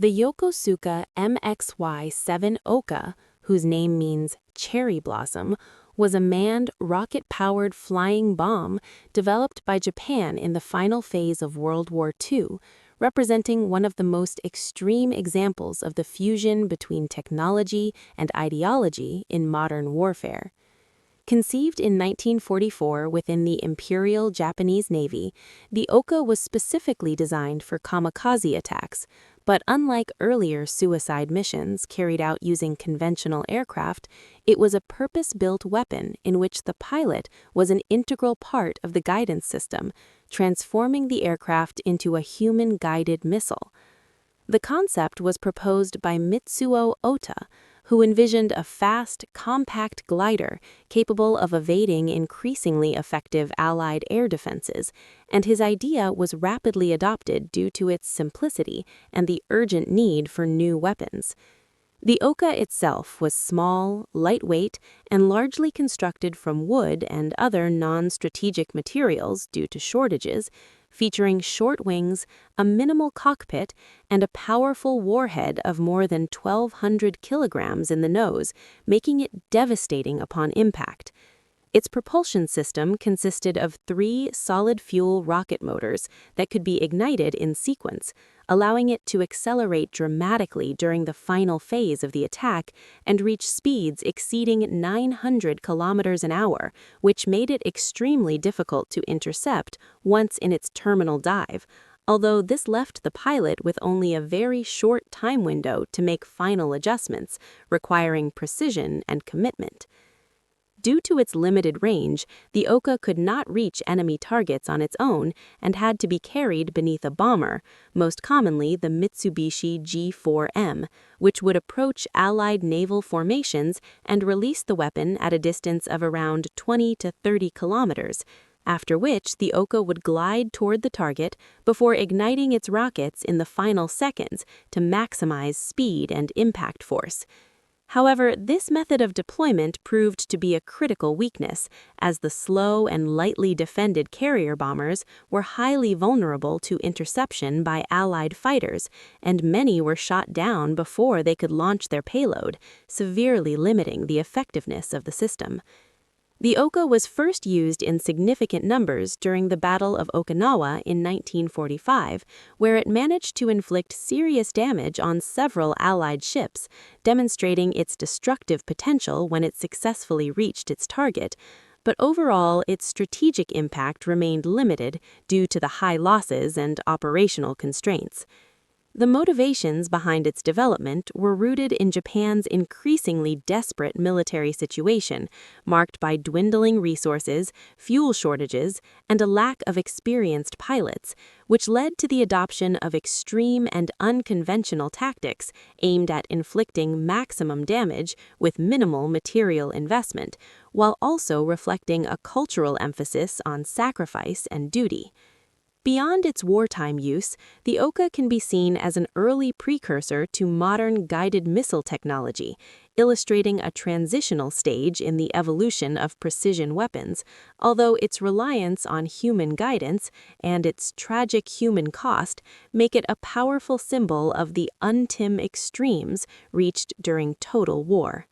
The Yokosuka MXY-7 Ohka, whose name means cherry blossom, was a manned, rocket-powered flying bomb developed by Japan in the final phase of World War II, representing one of the most extreme examples of the fusion between technology and ideology in modern warfare. Conceived in 1944 within the Imperial Japanese Navy, the Ohka was specifically designed for kamikaze attacks, but unlike earlier suicide missions carried out using conventional aircraft, it was a purpose-built weapon in which the pilot was an integral part of the guidance system, transforming the aircraft into a human-guided missile. The concept was proposed by Mitsuo Ota, who envisioned a fast, compact glider capable of evading increasingly effective Allied air defenses, and his idea was rapidly adopted due to its simplicity and the urgent need for new weapons. The Ohka itself was small, lightweight, and largely constructed from wood and other non-strategic materials due to shortages, featuring short wings, a minimal cockpit, and a powerful warhead of more than 1,200 kilograms in the nose, making it devastating upon impact. Its propulsion system consisted of 3 solid-fuel rocket motors that could be ignited in sequence, allowing it to accelerate dramatically during the final phase of the attack and reach speeds exceeding 900 kilometers an hour, which made it extremely difficult to intercept once in its terminal dive, although this left the pilot with only a very short time window to make final adjustments, requiring precision and commitment. Due to its limited range, the Ohka could not reach enemy targets on its own and had to be carried beneath a bomber, most commonly the Mitsubishi G4M, which would approach Allied naval formations and release the weapon at a distance of around 20 to 30 kilometers, after which the Ohka would glide toward the target before igniting its rockets in the final seconds to maximize speed and impact force. However, this method of deployment proved to be a critical weakness, as the slow and lightly defended carrier bombers were highly vulnerable to interception by Allied fighters, and many were shot down before they could launch their payload, severely limiting the effectiveness of the system. The Ohka was first used in significant numbers during the Battle of Okinawa in 1945, where it managed to inflict serious damage on several Allied ships, demonstrating its destructive potential when it successfully reached its target. But overall, its strategic impact remained limited due to the high losses and operational constraints. The motivations behind its development were rooted in Japan's increasingly desperate military situation, marked by dwindling resources, fuel shortages, and a lack of experienced pilots, which led to the adoption of extreme and unconventional tactics aimed at inflicting maximum damage with minimal material investment, while also reflecting a cultural emphasis on sacrifice and duty. Beyond its wartime use, the Ohka can be seen as an early precursor to modern guided missile technology, illustrating a transitional stage in the evolution of precision weapons, although its reliance on human guidance and its tragic human cost make it a powerful symbol of the untim extremes reached during total war.